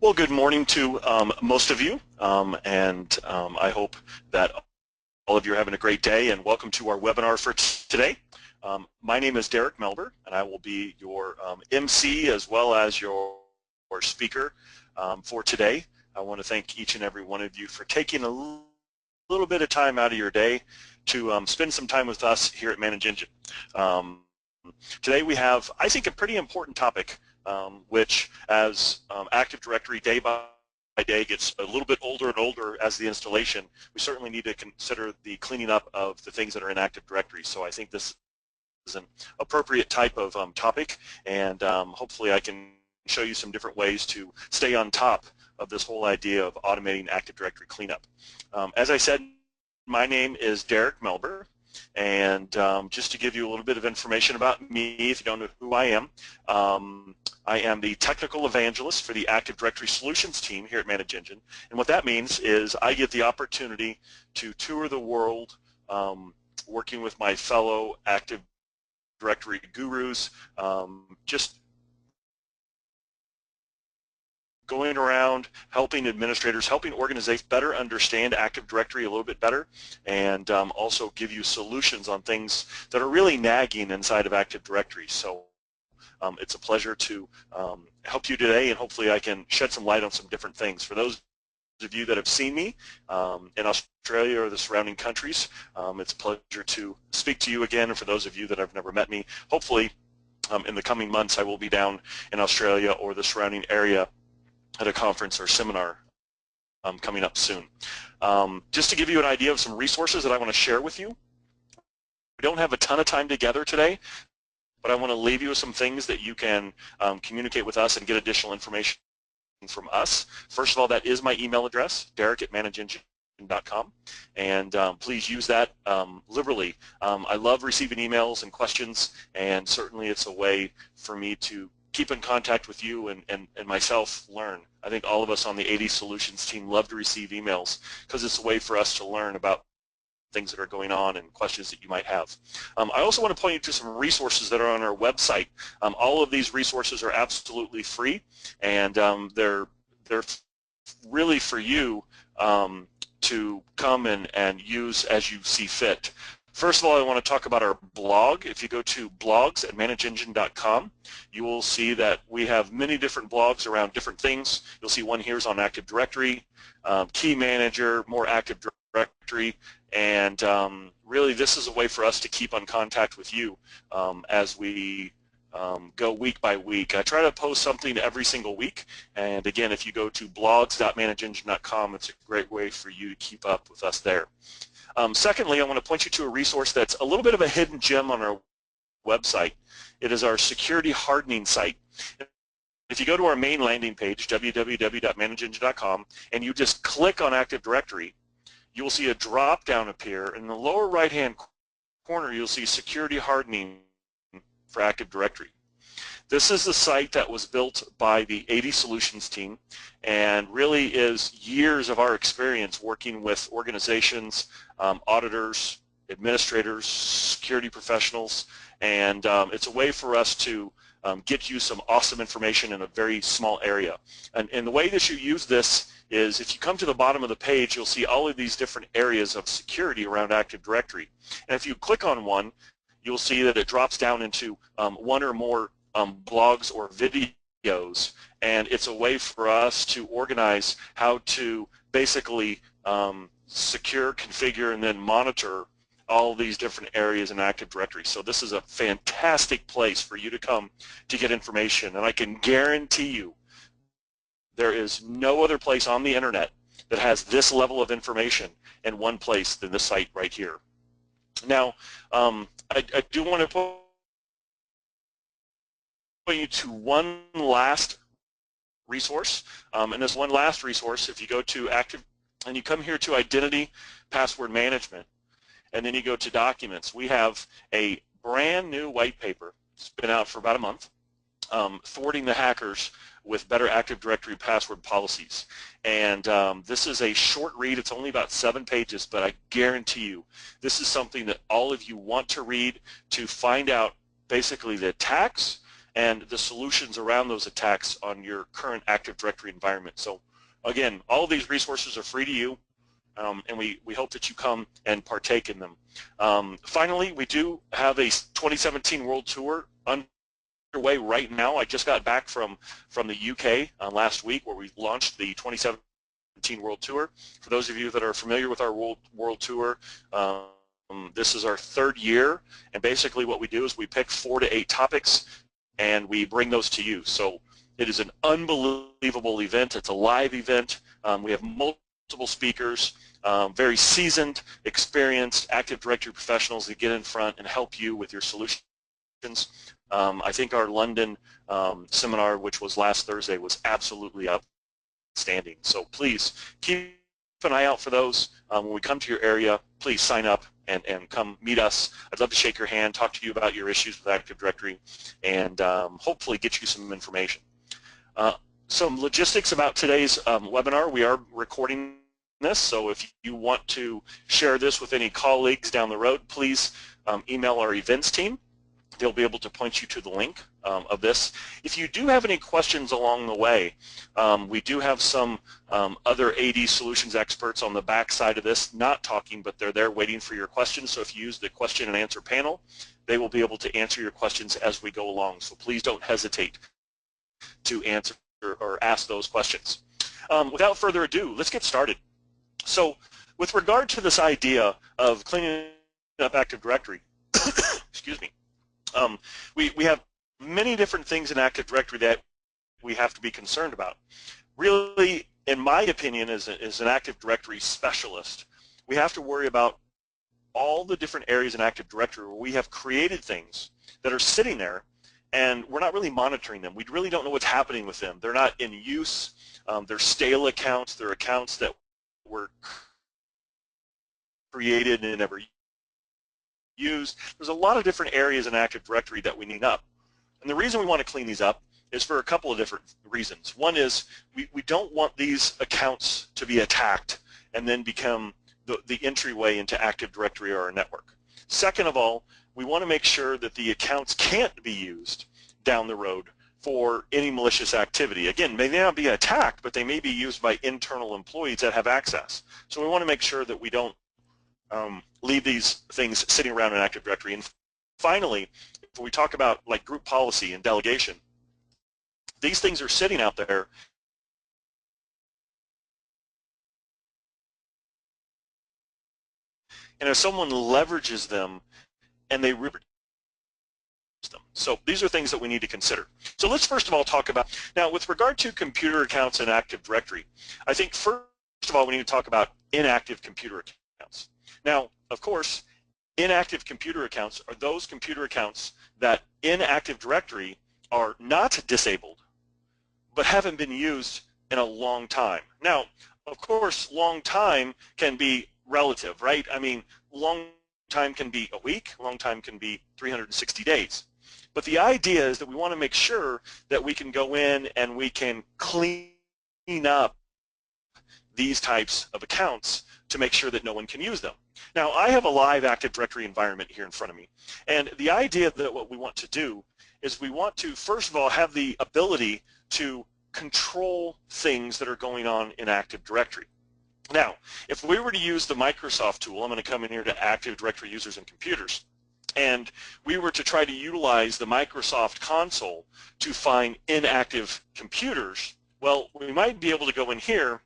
Well, good morning to most of you, I hope that all of you are having a great day, and welcome to our webinar for today. My name is Derek Melber, and I will be your MC as well as your speaker for today. I want to thank each and every one of you for taking a little bit of time out of your day to spend some time with us here at Manage Engine. Today we have, I think, a pretty important topic, which as Active Directory day by day gets a little bit older and older as the installation, we certainly need to consider the cleaning up of the things that are in Active Directory. So I think this is an appropriate type of topic, and hopefully I can show you some different ways to stay on top of this whole idea of automating Active Directory cleanup. As I said, my name is Derek Melber. And just to give you a little bit of information about me, if you don't know who I am the technical evangelist for the Active Directory Solutions team here at Manage Engine. And what that means is I get the opportunity to tour the world working with my fellow Active Directory gurus, just going around helping administrators, helping organizations better understand Active Directory a little bit better, and also give you solutions on things that are really nagging inside of Active Directory. So it's a pleasure to help you today, and hopefully I can shed some light on some different things. For those of you that have seen me in Australia or the surrounding countries, it's a pleasure to speak to you again. And for those of you that have never met me, hopefully in the coming months I will be down in Australia or the surrounding area at a conference or seminar coming up soon. Just to give you an idea of some resources that I want to share with you. We don't have a ton of time together today, but I want to leave you with some things that you can communicate with us and get additional information from us. First of all, that is my email address, derek@manageengine.com, and please use that liberally. I love receiving emails and questions, and certainly it's a way for me to keep in contact with you and myself learn. I think all of us on the AD Solutions team love to receive emails because it's a way for us to learn about things that are going on and questions that you might have. I also want to point you to some resources that are on our website. All of these resources are absolutely free, and they're really for you to come and use as you see fit. First of all, I want to talk about our blog. If you go to blogs@manageengine.com, you will see that we have many different blogs around different things. You'll see one here is on Active Directory, Key Manager, more Active Directory, and really this is a way for us to keep in contact with you as we go week by week. I try to post something every single week, and again, if you go to blogs.manageengine.com, it's a great way for you to keep up with us there. Secondly, I want to point you to a resource that's a little bit of a hidden gem on our website. It is our security hardening site. If you go to our main landing page, www.manageengine.com, and you just click on Active Directory, you will see a drop-down appear. In the lower right-hand corner, you'll see security hardening for Active Directory. This is the site that was built by the AD Solutions team, and really is years of our experience working with organizations, auditors, administrators, security professionals, and it's a way for us to get you some awesome information in a very small area. And the way that you use this is if you come to the bottom of the page, you'll see all of these different areas of security around Active Directory. And if you click on one, you'll see that it drops down into one or more blogs or videos, and it's a way for us to organize how to basically secure, configure, and then monitor all these different areas in Active Directory. So this is a fantastic place for you to come to get information, and I can guarantee you there is no other place on the internet that has this level of information in one place than this site right here. Now, I do want to point you to one last resource, and this one last resource, if you go to Active and you come here to Identity Password Management, and then you go to Documents, we have a brand new white paper. It's been out for about a month, thwarting the hackers with better Active Directory password policies. And this is a short read. It's only about 7 pages, but I guarantee you this is something that all of you want to read to find out basically the attacks and the solutions around those attacks on your current Active Directory environment. So again, all of these resources are free to you, and we hope that you come and partake in them. Finally, we do have a 2017 World Tour underway right now. I just got back from the UK last week, where we launched the 2017 World Tour. For those of you that are familiar with our World Tour, this is our third year, and basically what we do is we pick 4 to 8 topics and we bring those to you. So it is an unbelievable event. It's a live event. We have multiple speakers, very seasoned, experienced Active Directory professionals that get in front and help you with your solutions. I think our London seminar, which was last Thursday, was absolutely outstanding. So please keep an eye out for those. When we come to your area, please sign up and come meet us. I'd love to shake your hand, talk to you about your issues with Active Directory, and hopefully get you some information. Some logistics about today's webinar. We are recording this, so if you want to share this with any colleagues down the road, please email our events team. They'll be able to point you to the link of this. If you do have any questions along the way, we do have some other AD solutions experts on the back side of this, not talking, but they're there waiting for your questions. So if you use the question and answer panel, they will be able to answer your questions as we go along. So please don't hesitate to answer or ask those questions. Without further ado, let's get started. So with regard to this idea of cleaning up Active Directory, excuse me, we have many different things in Active Directory that we have to be concerned about. Really, in my opinion, as an Active Directory specialist, we have to worry about all the different areas in Active Directory where we have created things that are sitting there and we're not really monitoring them. We really don't know what's happening with them. They're not in use. They're stale accounts. They're accounts that were created and never used. There's a lot of different areas in Active Directory that we need up. And the reason we want to clean these up is for a couple of different reasons. One is we don't want these accounts to be attacked and then become the entryway into Active Directory or our network. Second of all, we want to make sure that the accounts can't be used down the road for any malicious activity. Again, they may not be attacked, but they may be used by internal employees that have access. So we want to make sure that we don't leave these things sitting around in Active Directory. And finally, when we talk about like group policy and delegation, these things are sitting out there and if someone leverages them and they them. So these are things that we need to consider. So let's first of all talk about, now with regard to computer accounts in Active Directory, I think first of all we need to talk about inactive computer accounts. Now, of course, inactive computer accounts are those computer accounts that in Active Directory are not disabled, but haven't been used in a long time. Now, of course, long time can be relative, right? I mean, long time can be a week, long time can be 360 days. But the idea is that we want to make sure that we can go in and we can clean up these types of accounts to make sure that no one can use them. Now, I have a live Active Directory environment here in front of me, and the idea that what we want to do is we want to, first of all, have the ability to control things that are going on in Active Directory. Now, if we were to use the Microsoft tool, I'm going to come in here to Active Directory Users and Computers, and we were to try to utilize the Microsoft console to find inactive computers, well, we might be able to go in here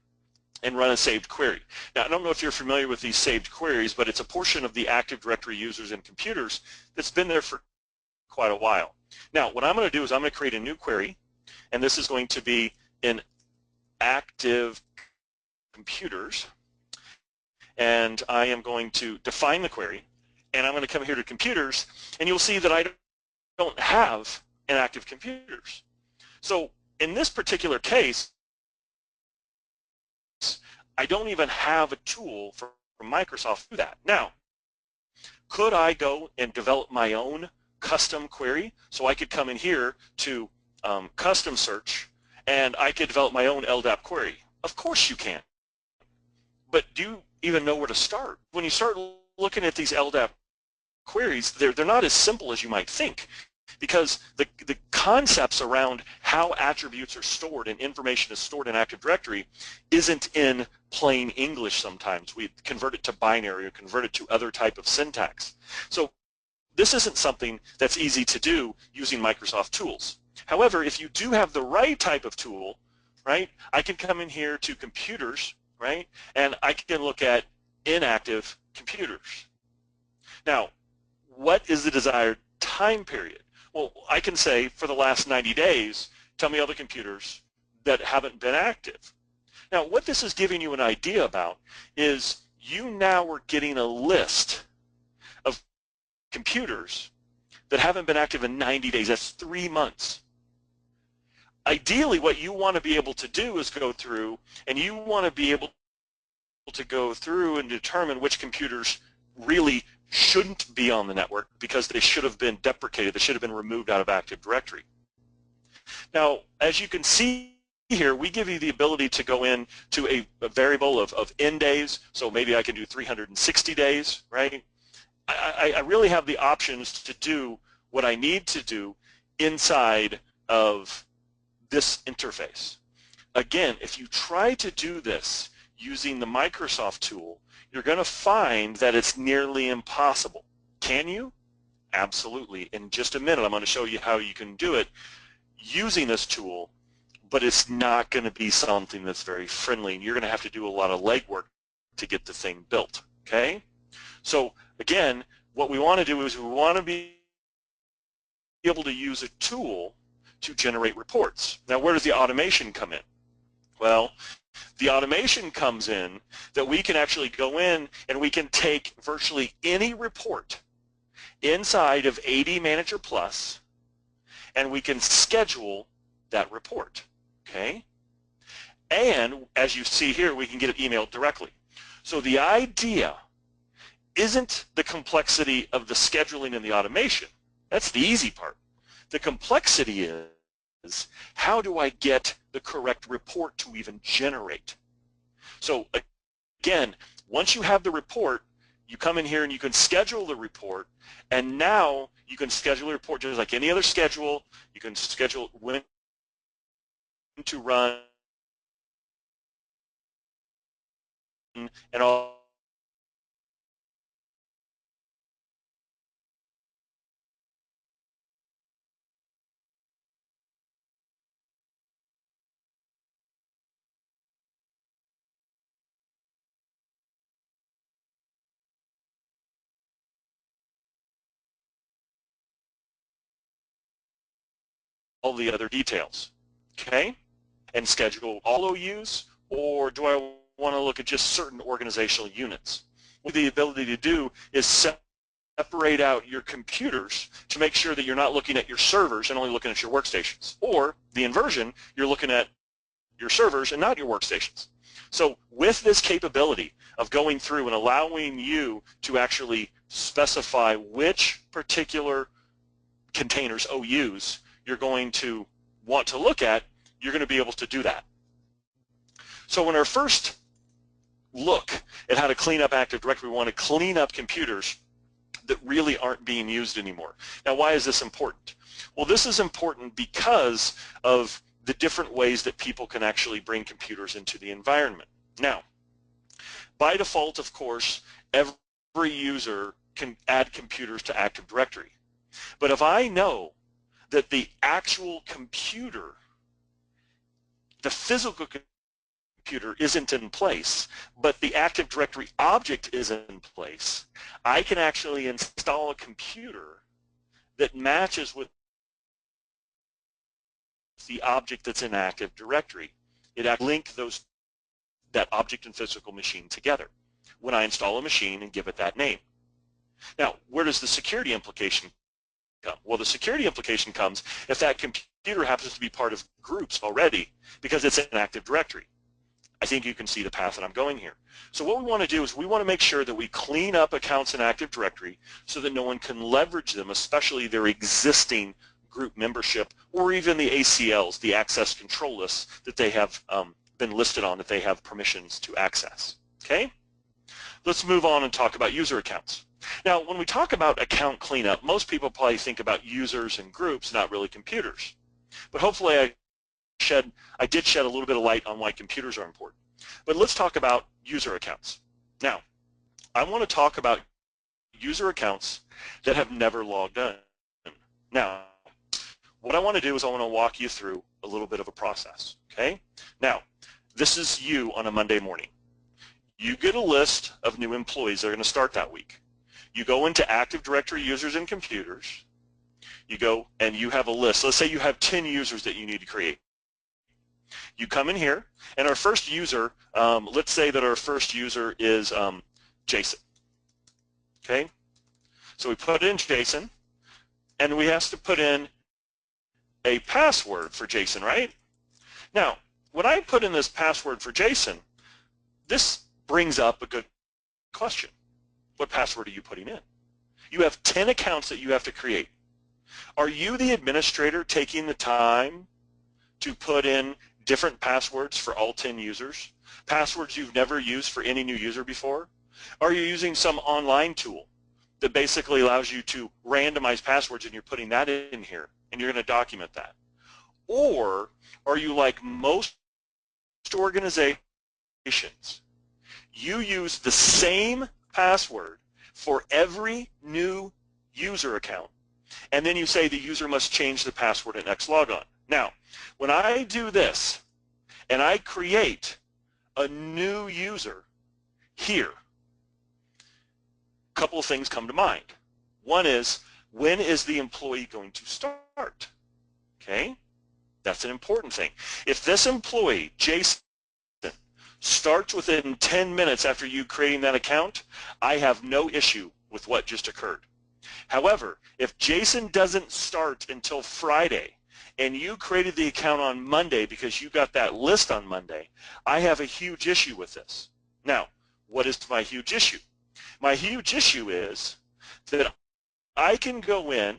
and run a saved query. Now, I don't know if you're familiar with these saved queries, but it's a portion of the Active Directory Users and Computers that's been there for quite a while. Now, what I'm going to do is I'm going to create a new query, and this is going to be in Active Computers, and I am going to define the query, and I'm going to come here to Computers, and you'll see that I don't have inactive computers. So in this particular case, I don't even have a tool from Microsoft to do that. Now, could I go and develop my own custom query? So I could come in here to custom search, and I could develop my own LDAP query. Of course you can. But do you even know where to start? When you start looking at these LDAP queries, they're not as simple as you might think. because the concepts around how attributes are stored and information is stored in Active Directory isn't in plain English sometimes. We convert it to binary or convert it to other type of syntax. So this isn't something that's easy to do using Microsoft tools. However, if you do have the right type of tool, right, I can come in here to computers, right, and I can look at inactive computers. Now, what is the desired time period? Well, I can say for the last 90 days, tell me all the computers that haven't been active. Now, what this is giving you an idea about is you now are getting a list of computers that haven't been active in 90 days. That's 3 months. Ideally, what you want to be able to do is go through, and you want to be able to go through and determine which computers really shouldn't be on the network because they should have been deprecated, they should have been removed out of Active Directory. Now, as you can see here, we give you the ability to go in to a variable of N days, so maybe I can do 360 days, right? I really have the options to do what I need to do inside of this interface. Again, if you try to do this using the Microsoft tool, you're going to find that it's nearly impossible. Can you? Absolutely. In just a minute, I'm going to show you how you can do it using this tool, but it's not going to be something that's very friendly, and you're going to have to do a lot of legwork to get the thing built, okay? So again, what we want to do is we want to be able to use a tool to generate reports. Now, where does the automation come in? Well, the automation comes in that we can actually go in and we can take virtually any report inside of AD Manager Plus and we can schedule that report, okay? And as you see here, we can get it emailed directly. So the idea isn't the complexity of the scheduling and the automation. That's the easy part. The complexity is how do I get the correct report to even generate? So again, once you have the report, you come in here and you can schedule the report, and now you can schedule a report just like any other schedule. You can schedule when to run and all the other details, okay? And schedule all OUs, or do I want to look at just certain organizational units? What the ability to do is separate out your computers to make sure that you're not looking at your servers and only looking at your workstations. Or the inversion, you're looking at your servers and not your workstations. So with this capability of going through and allowing you to actually specify which particular containers, OUs, you're going to want to look at, you're going to be able to do that. So in our first look at how to clean up Active Directory, we want to clean up computers that really aren't being used anymore. Now, why is this important? Well, this is important because of the different ways that people can actually bring computers into the environment. Now, by default, of course, every user can add computers to Active Directory. But if I know that the actual computer, the physical computer isn't in place, but the Active Directory object is in place, I can actually install a computer that matches with the object that's in Active Directory. It link that object and physical machine together when I install a machine and give it that name. Now, where does the security implication come? Well, the security implication comes if that computer happens to be part of groups already because it's in Active Directory. I think you can see the path that I'm going here. So what we want to do is we want to make sure that we clean up accounts in Active Directory so that no one can leverage them, especially their existing group membership or even the ACLs, the access control lists that they have been listed on that they have permissions to access. Okay? Let's move on and talk about user accounts. Now, when we talk about account cleanup, most people probably think about users and groups, not really computers. But hopefully I did shed a little bit of light on why computers are important. But let's talk about user accounts. Now, I want to talk about user accounts that have never logged in. Now, what I want to do is I want to walk you through a little bit of a process, okay? Now, this is you on a Monday morning. You get a list of new employees that are going to start that week. You go into Active Directory users and computers. You go and you have a list. Let's say you have 10 users that you need to create. You come in here, and our first user, let's say that our first user is Jason. Okay? So we put in Jason, and we have to put in a password for Jason, right? Now, when I put in this password for Jason, this brings up a good question. What password are you putting in? You have 10 accounts that you have to create. Are you, the administrator, taking the time to put in different passwords for all 10 users? Passwords you've never used for any new user before? Are you using some online tool that basically allows you to randomize passwords and you're putting that in here and you're going to document that? Or are you like most organizations? You use the same password for every new user account, and then you say the user must change the password at next logon. Now, when I do this and I create a new user here, a couple of things come to mind. One is, when is the employee going to start? Okay, that's an important thing. If this employee, Jason, starts within 10 minutes after you creating that account, I have no issue with what just occurred. However, if Jason doesn't start until Friday and you created the account on Monday because you got that list on Monday, I have a huge issue with this. Now, what is my huge issue? My huge issue is that I can go in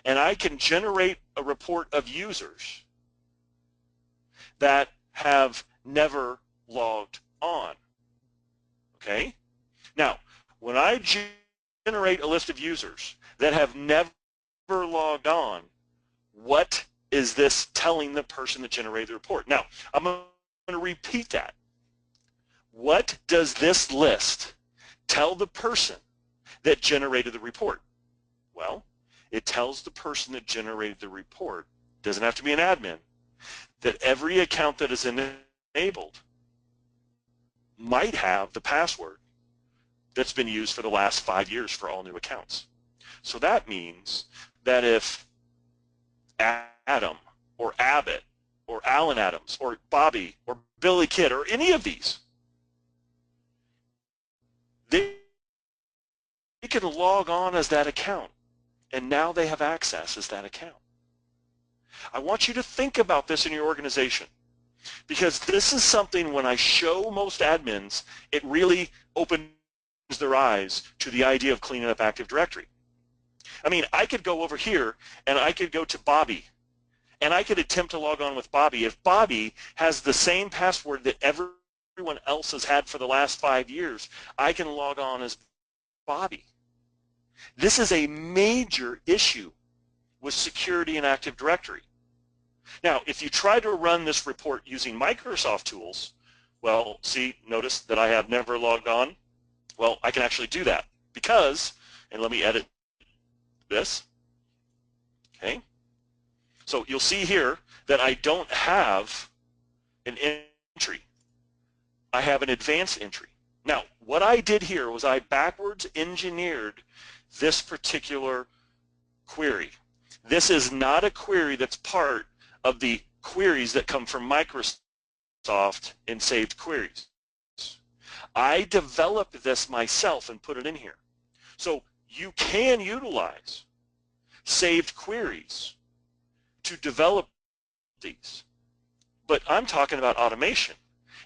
and I can generate a report of users that have never logged on. Okay? Now, when I generate a list of users that have never logged on, what is this telling the person that generated the report? Now, I'm going to repeat that. What does this list tell the person that generated the report? Well, it tells the person that generated the report, doesn't have to be an admin, that every account that is enabled might have the password that's been used for the last 5 years for all new accounts. So that means that if Adam or Abbott or Alan Adams or Bobby or Billy Kidd or any of these, they can log on as that account, and now they have access as that account. I want you to think about this in your organization, because this is something, when I show most admins, it really opens their eyes to the idea of cleaning up Active Directory. I mean, I could go over here and I could go to Bobby and I could attempt to log on with Bobby. If Bobby has the same password that everyone else has had for the last 5 years, I can log on as Bobby. This is a major issue with security in Active Directory. Now, if you try to run this report using Microsoft tools, well, see, notice that I have never logged on. Well, I can actually do that because, and let me edit this, okay? So you'll see here that I don't have an entry. I have an advanced entry. Now, what I did here was I backwards engineered this particular query. This is not a query that's part of the queries that come from Microsoft in saved queries. I developed this myself and put it in here. So you can utilize saved queries to develop these. But I'm talking about automation.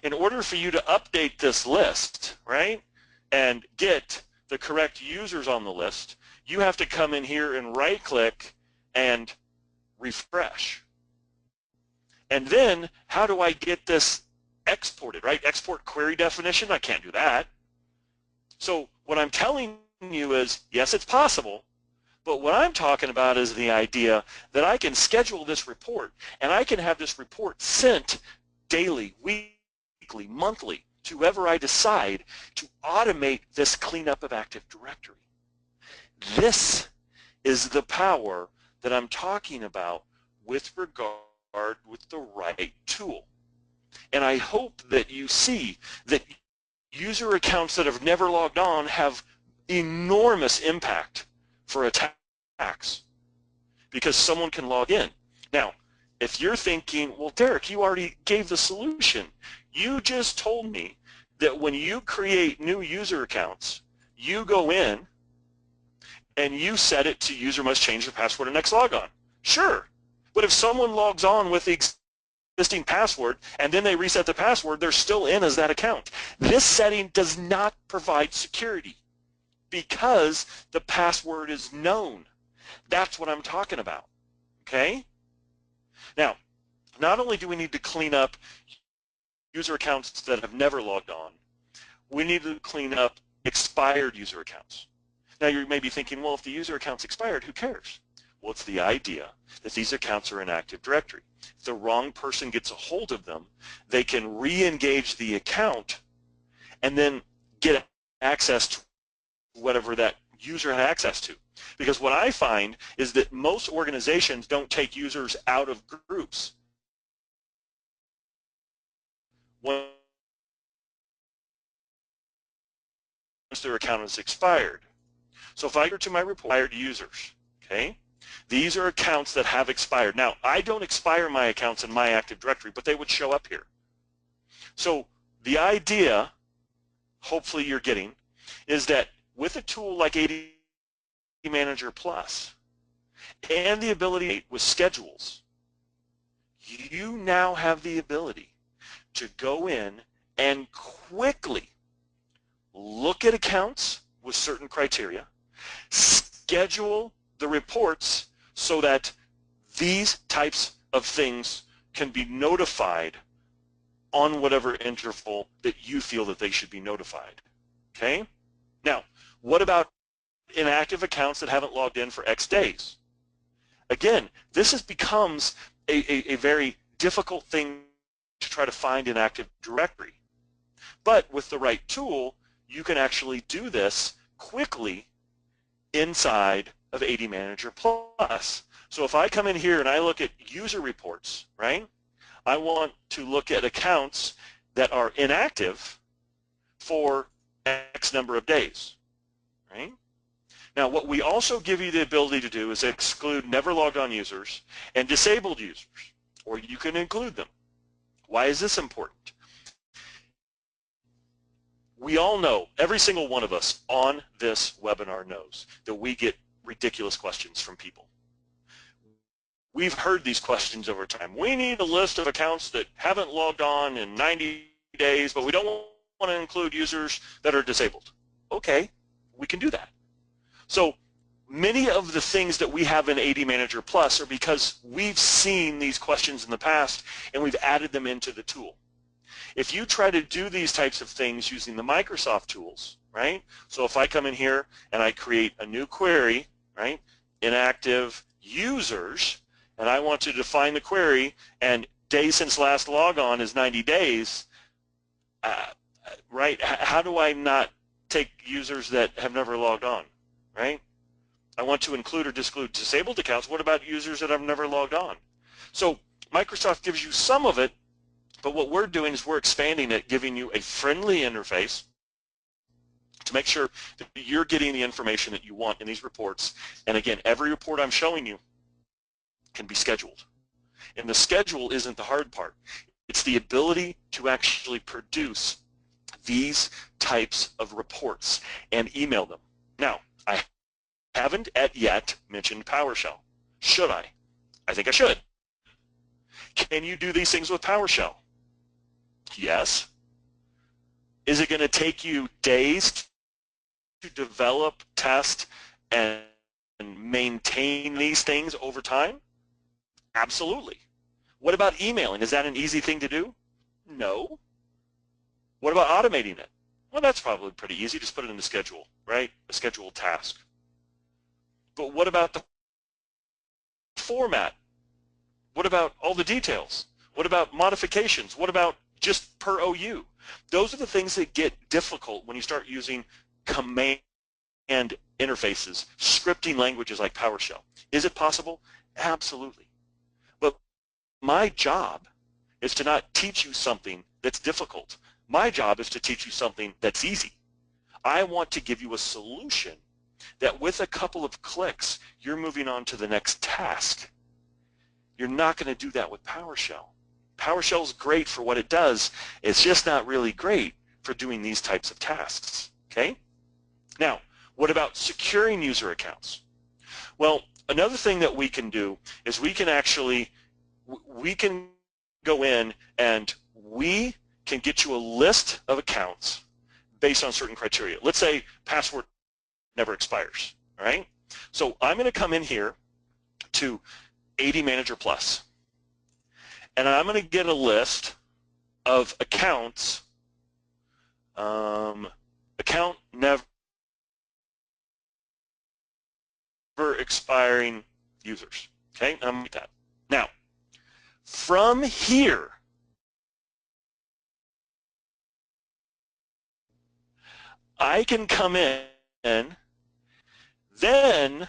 In order for you to update this list, right, and get the correct users on the list, you have to come in here and right-click and refresh. And then, how do I get this exported, right? Export query definition? I can't do that. So what I'm telling you is, yes, it's possible, but what I'm talking about is the idea that I can schedule this report, and I can have this report sent daily, weekly, monthly, to whoever I decide to automate this cleanup of Active Directory. This is the power that I'm talking about with regard with the right tool. And I hope that you see that user accounts that have never logged on have enormous impact for attacks because someone can log in. Now, if you're thinking, well, Derek, you already gave the solution. You just told me that when you create new user accounts, you go in and you set it to user must change the password at next logon. Sure, but if someone logs on with the existing password and then they reset the password, they're still in as that account. This setting does not provide security because the password is known. That's what I'm talking about, okay? Now, not only do we need to clean up user accounts that have never logged on, we need to clean up expired user accounts. Now you may be thinking, well, if the user account's expired, who cares? Well, it's the idea that these accounts are in Active Directory. If the wrong person gets a hold of them, they can re-engage the account and then get access to whatever that user had access to. Because what I find is that most organizations don't take users out of groups once their account is expired. So if I go to my report, expired users, okay? These are accounts that have expired. Now, I don't expire my accounts in my Active Directory, but they would show up here. So the idea, hopefully you're getting, is that with a tool like AD Manager Plus and the ability with schedules, you now have the ability to go in and quickly look at accounts with certain criteria, schedule the reports so that these types of things can be notified on whatever interval that you feel that they should be notified, okay? Now, what about inactive accounts that haven't logged in for X days? Again, this becomes a very difficult thing to try to find in Active Directory. But with the right tool, you can actually do this quickly inside of AD Manager Plus. So if I come in here and I look at user reports, right? I want to look at accounts that are inactive for X number of days, right? Now, what we also give you the ability to do is exclude never logged on users and disabled users, or you can include them. Why is this important? We all know, every single one of us on this webinar knows that we get ridiculous questions from people. We've heard these questions over time. We need a list of accounts that haven't logged on in 90 days, but we don't want to include users that are disabled. Okay, we can do that. So many of the things that we have in AD Manager Plus are because we've seen these questions in the past and we've added them into the tool. If you try to do these types of things using the Microsoft tools, right? So if I come in here and I create a new query, right? Inactive users, and I want to define the query, and days since last logon is 90 days, right? How do I not take users that have never logged on, right? I want to include or exclude disabled accounts. What about users that have never logged on? So Microsoft gives you some of it, but what we're doing is we're expanding it, giving you a friendly interface to make sure that you're getting the information that you want in these reports. And again, every report I'm showing you can be scheduled. And the schedule isn't the hard part. It's the ability to actually produce these types of reports and email them. Now, I haven't yet mentioned PowerShell. Should I? I think I should. Can you do these things with PowerShell? Yes. Is it going to take you days to develop, test, and maintain these things over time? Absolutely. What about emailing? Is that an easy thing to do? No. What about automating it? Well, that's probably pretty easy. Just put it in the schedule, right? A scheduled task. But what about the format? What about all the details? What about modifications? What about just per OU? Those are the things that get difficult when you start using command interfaces, scripting languages like PowerShell. Is it possible? Absolutely. But my job is to not teach you something that's difficult. My job is to teach you something that's easy. I want to give you a solution that with a couple of clicks, you're moving on to the next task. You're not going to do that with PowerShell. PowerShell is great for what it does. It's just not really great for doing these types of tasks. Okay? Now, what about securing user accounts? Well, another thing that we can do is we can go in and we can get you a list of accounts based on certain criteria. Let's say password never expires, all right? So I'm going to come in here to AD Manager Plus, and I'm going to get a list of accounts, account never expiring users, okay? I'm going to get that. Now, from here, I can come in, then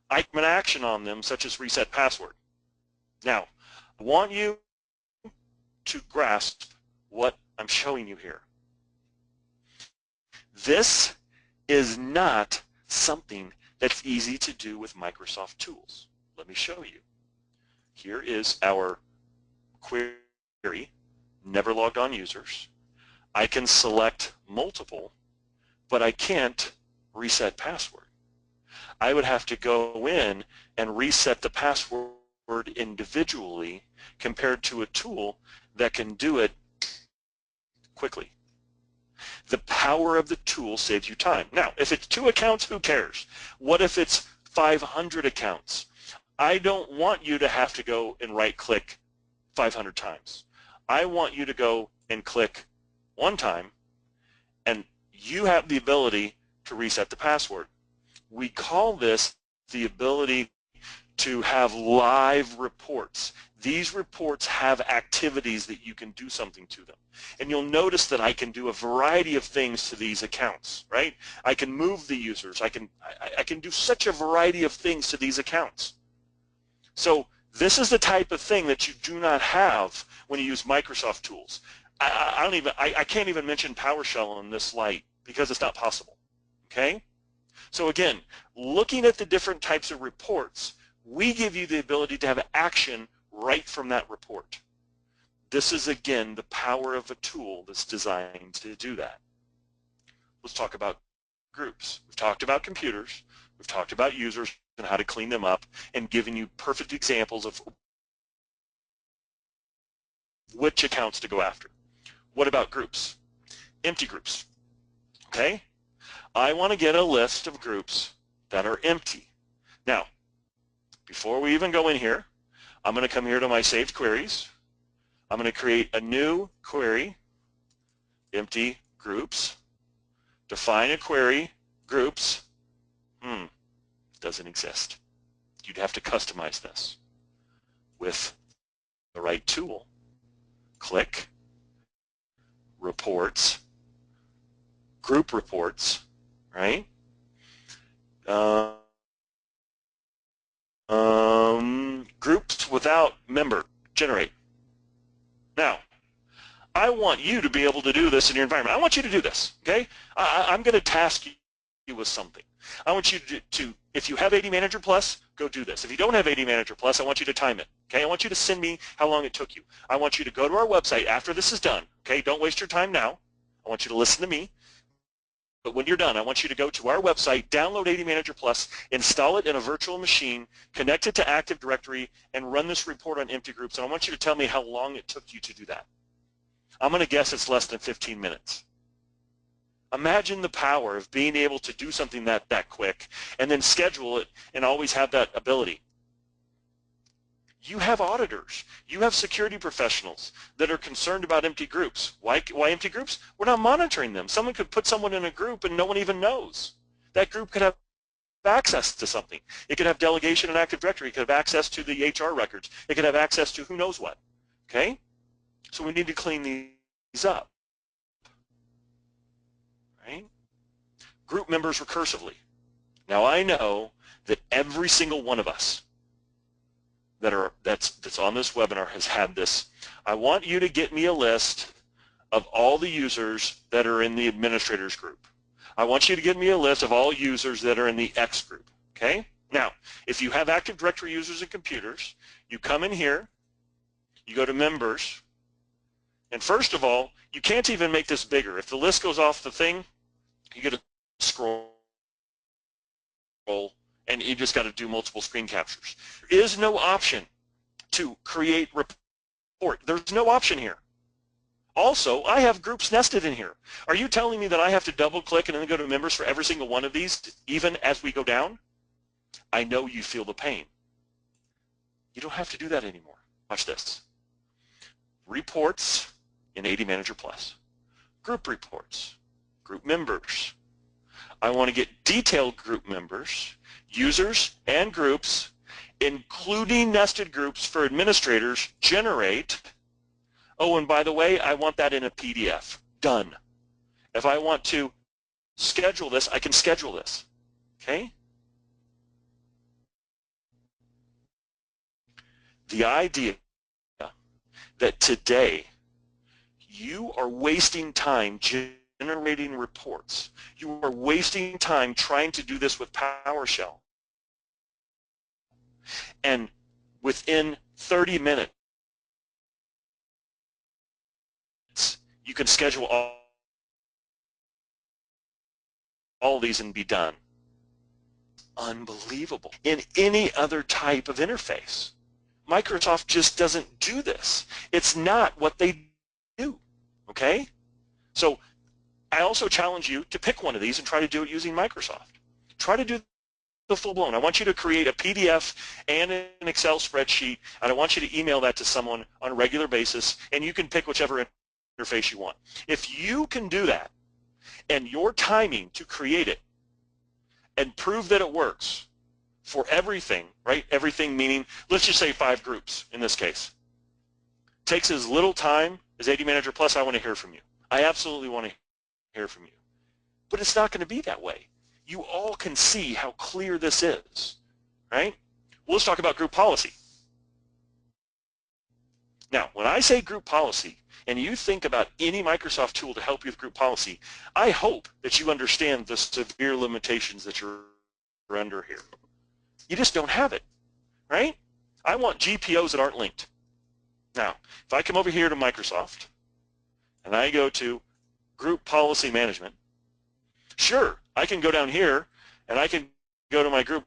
I can take an action on them, such as reset password. Now, I want you to grasp what I'm showing you here. This is not something that's easy to do with Microsoft tools. Let me show you. Here is our query, never logged on users. I can select multiple, but I can't reset password. I would have to go in and reset the password individually compared to a tool that can do it quickly. The power of the tool saves you time. Now, if it's 2 accounts, who cares? What if it's 500 accounts? I don't want you to have to go and right-click 500 times. I want you to go and click one time, and you have the ability to reset the password. We call this the ability to have live reports. These reports have activities that you can do something to them. And you'll notice that I can do a variety of things to these accounts, right? I can move the users. I can do such a variety of things to these accounts. So this is the type of thing that you do not have when you use Microsoft tools. I can't even mention PowerShell in this light because it's not possible, okay? So again, looking at the different types of reports, we give you the ability to have action right from that report. This is, again, the power of a tool that's designed to do that. Let's talk about groups. We've talked about computers. We've talked about users and how to clean them up and giving you perfect examples of which accounts to go after. What about groups? Empty groups, okay? I want to get a list of groups that are empty. Now, before we even go in here, I'm going to come here to my saved queries. I'm going to create a new query, empty groups, define a query, groups. Doesn't exist. You'd have to customize this with the right tool. Click, reports, group reports, right? Groups without member, generate. Now, I want you to be able to do this in your environment. I want you to do this, okay? I'm going to task you with something. I want you to, if you have AD Manager Plus, go do this. If you don't have AD Manager Plus, I want you to time it, okay? I want you to send me how long it took you. I want you to go to our website after this is done, okay? Don't waste your time now. I want you to listen to me. But when you're done, I want you to go to our website, download AD Manager Plus, install it in a virtual machine, connect it to Active Directory, and run this report on empty groups. And I want you to tell me how long it took you to do that. I'm going to guess it's less than 15 minutes. Imagine the power of being able to do something that quick and then schedule it and always have that ability. You have auditors. You have security professionals that are concerned about empty groups. Why empty groups? We're not monitoring them. Someone could put someone in a group and no one even knows. That group could have access to something. It could have delegation and Active Directory. It could have access to the HR records. It could have access to who knows what. Okay? So we need to clean these up. Right? Group members recursively. Now I know that every single one of us that's on this webinar has had this. I want you to get me a list of all the users that are in the administrators group. I want you to get me a list of all users that are in the X group. Okay? Now, if you have Active Directory users and computers, you come in here, you go to members, and first of all, you can't even make this bigger. If the list goes off the thing, you get to scroll, and you just got to do multiple screen captures. There is no option to create report. There's no option here. Also, I have groups nested in here. Are you telling me that I have to double click and then go to members for every single one of these, even as we go down? I know you feel the pain. You don't have to do that anymore. Watch this. Reports in AD Manager Plus. Group reports. Group members. I want to get detailed group members, users, and groups, including nested groups for administrators, generate. Oh, and by the way, I want that in a PDF. Done. If I want to schedule this, I can schedule this. Okay? The idea that today you are wasting time generating reports. You are wasting time trying to do this with PowerShell. And within 30 minutes, you can schedule all these and be done. Unbelievable. In any other type of interface, Microsoft just doesn't do this. It's not what they do, okay? So I also challenge you to pick one of these and try to do it using Microsoft. Try to do the full-blown. I want you to create a PDF and an Excel spreadsheet, and I want you to email that to someone on a regular basis, and you can pick whichever interface you want. If you can do that, and your timing to create it and prove that it works for everything, right? Everything meaning, let's just say 5 groups in this case. Takes as little time as AD Manager Plus. I want to hear from you. I absolutely want to hear from you. But it's not going to be that way. You all can see how clear this is, right? Well, let's talk about group policy. Now, when I say group policy, and you think about any Microsoft tool to help you with group policy, I hope that you understand the severe limitations that you're under here. You just don't have it, right? I want GPOs that aren't linked. Now, if I come over here to Microsoft, and I go to Group Policy Management, sure, I can go down here, and I can go to my group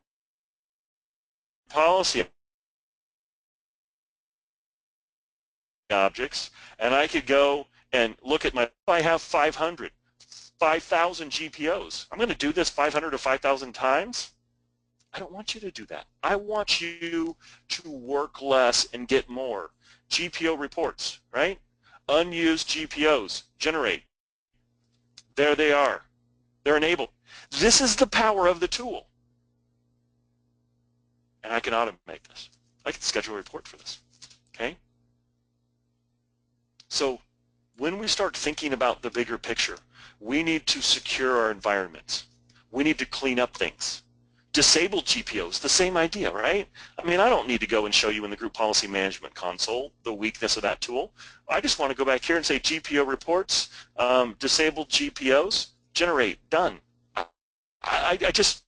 policy objects, and I could go and look at my, I have 5,000 GPOs. I'm going to do this 500 or 5,000 times. I don't want you to do that. I want you to work less and get more. GPO reports, right? Unused GPOs, generate. There they are. They're enabled. This is the power of the tool. And I can automate this. I can schedule a report for this, okay? So when we start thinking about the bigger picture, we need to secure our environments. We need to clean up things. Disable GPOs, the same idea, right? I mean, I don't need to go and show you in the Group Policy Management console the weakness of that tool. I just want to go back here and say GPO reports, disable GPOs, generate, done. I just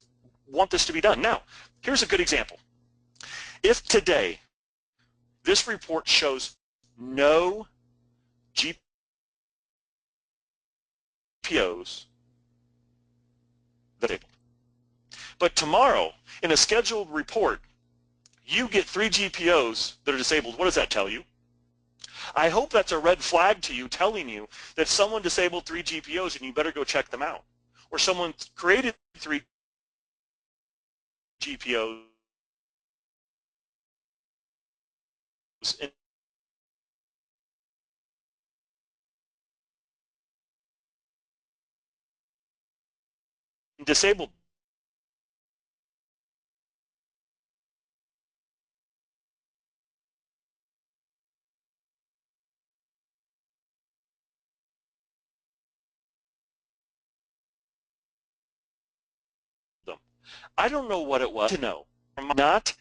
want this to be done. Now, here's a good example. If today this report shows no GPOs that are disabled, but tomorrow in a scheduled report you get 3 GPOs that are disabled, what does that tell you? I hope that's a red flag to you telling you that someone disabled 3 GPOs and you better go check them out. Or someone created 3 GPOs and disabled them. I don't know what it was to know. Not,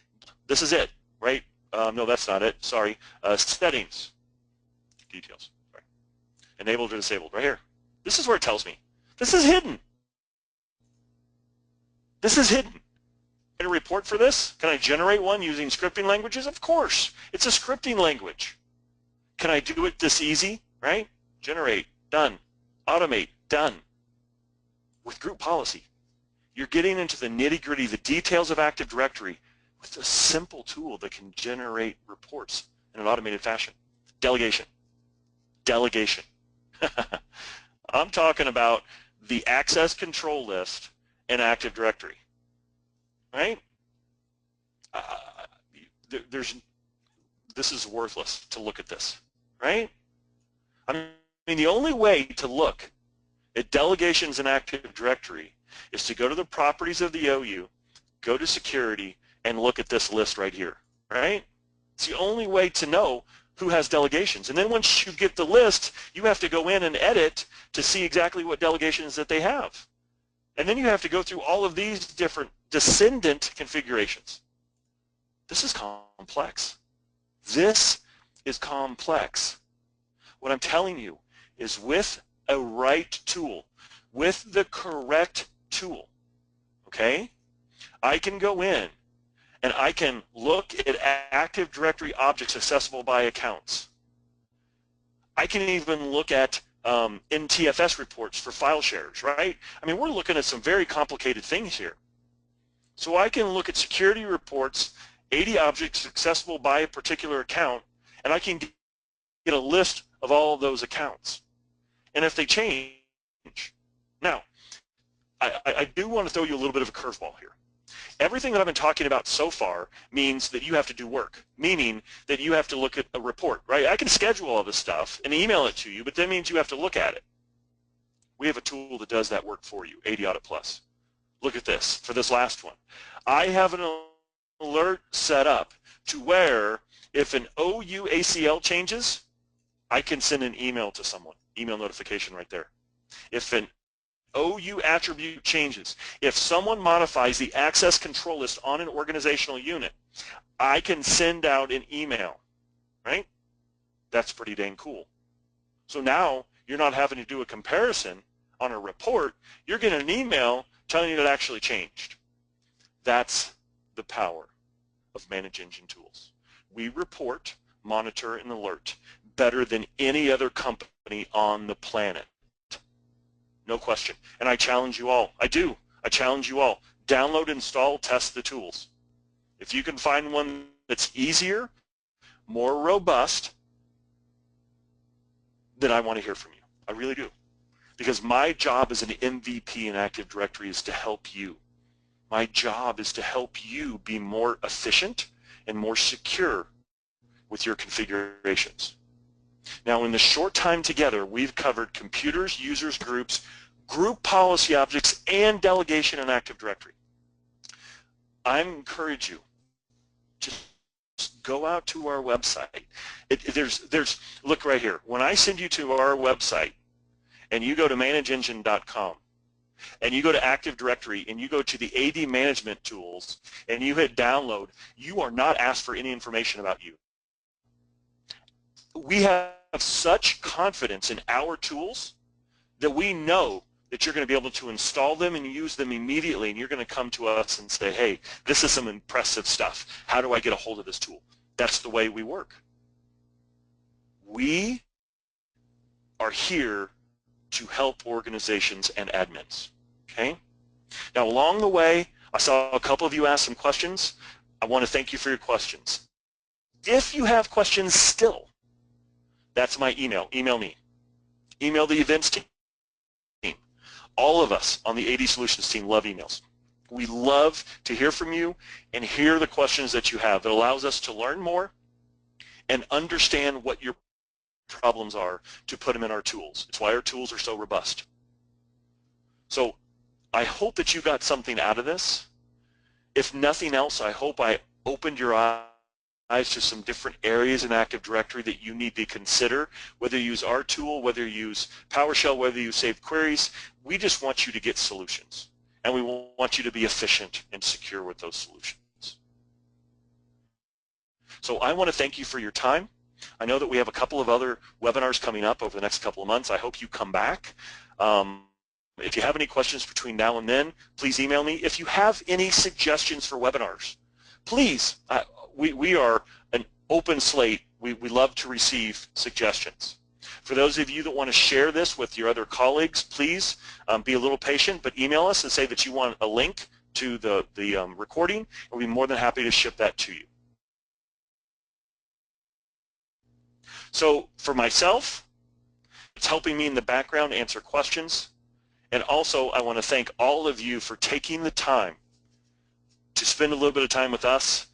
this is it, right? No, that's not it. Sorry. Settings, details. Sorry. Enabled or disabled, right here. This is where it tells me. This is hidden. This is hidden. Can I report for this? Can I generate one using scripting languages? Of course. It's a scripting language. Can I do it this easy, right? Generate, done. Automate, done. With group policy, you're getting into the nitty-gritty, the details of Active Directory with a simple tool that can generate reports in an automated fashion. Delegation. Delegation. I'm talking about the access control list in Active Directory, right? This is worthless to look at this, right? I mean, the only way to look at delegations in Active Directory is to go to the properties of the OU, go to security, and look at this list right here, right? It's the only way to know who has delegations. And then once you get the list, you have to go in and edit to see exactly what delegations that they have. And then you have to go through all of these different descendant configurations. This is complex. This is complex. What I'm telling you is with a right tool, with the correct tool, okay, I can go in and I can look at Active Directory objects accessible by accounts. I can even look at NTFS reports for file shares, right? I mean, we're looking at some very complicated things here. So I can look at security reports, 80 objects accessible by a particular account, and I can get a list of all of those accounts. And if they change, now, I do want to throw you a little bit of a curveball here. Everything that I've been talking about so far means that you have to do work, meaning that you have to look at a report, right? I can schedule all this stuff and email it to you, but that means you have to look at it. We have a tool that does that work for you, AD Audit Plus. Look at this, for this last one. I have an alert set up to where if an OU ACL changes, I can send an email to someone, email notification right there. If an OU attribute changes, if someone modifies the access control list on an organizational unit, I can send out an email, right? That's pretty dang cool. So now you're not having to do a comparison on a report, you're getting an email telling you it actually changed. That's the power of Manage Engine tools. We report, monitor, and alert better than any other company on the planet. No question. And I challenge you all. I do. I challenge you all. Download, install, test the tools. If you can find one that's easier, more robust, then I want to hear from you. I really do. Because my job as an MVP in Active Directory is to help you. My job is to help you be more efficient and more secure with your configurations. Now, in the short time together, we've covered computers, users, groups, group policy objects, and delegation in Active Directory. I encourage you to go out to our website. Look right here. When I send you to our website and you go to manageengine.com and you go to Active Directory and you go to the AD management tools and you hit download, you are not asked for any information about you. We have such confidence in our tools that we know that you're going to be able to install them and use them immediately, and you're going to come to us and say, hey, this is some impressive stuff. How do I get a hold of this tool? That's the way we work. We are here to help organizations and admins, okay? Now, along the way, I saw a couple of you ask some questions. I want to thank you for your questions. If you have questions still, that's my email. Email me. Email the events team. All of us on the AD Solutions team love emails. We love to hear from you and hear the questions that you have. It allows us to learn more and understand what your problems are to put them in our tools. It's why our tools are so robust. So I hope that you got something out of this. If nothing else, I hope I opened your eyes to some different areas in Active Directory that you need to consider, whether you use our tool, whether you use PowerShell, whether you save queries. We just want you to get solutions, and we want you to be efficient and secure with those solutions. So I want to thank you for your time. I know that we have a couple of other webinars coming up over the next couple of months. I hope you come back. If you have any questions between now and then, please email me. If you have any suggestions for webinars, please, we are an open slate. We love to receive suggestions. For those of you that want to share this with your other colleagues, please be a little patient, but email us and say that you want a link to the recording, and we'll be more than happy to ship that to you. So for myself, it's helping me in the background answer questions. And also, I want to thank all of you for taking the time to spend a little bit of time with us.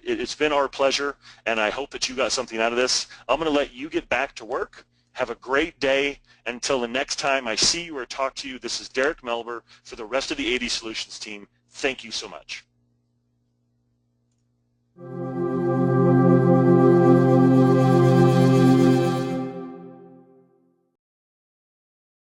It's been our pleasure, and I hope that you got something out of this. I'm going to let you get back to work. Have a great day. Until the next time I see you or talk to you, this is Derek Melber for the rest of the AD Solutions team. Thank you so much.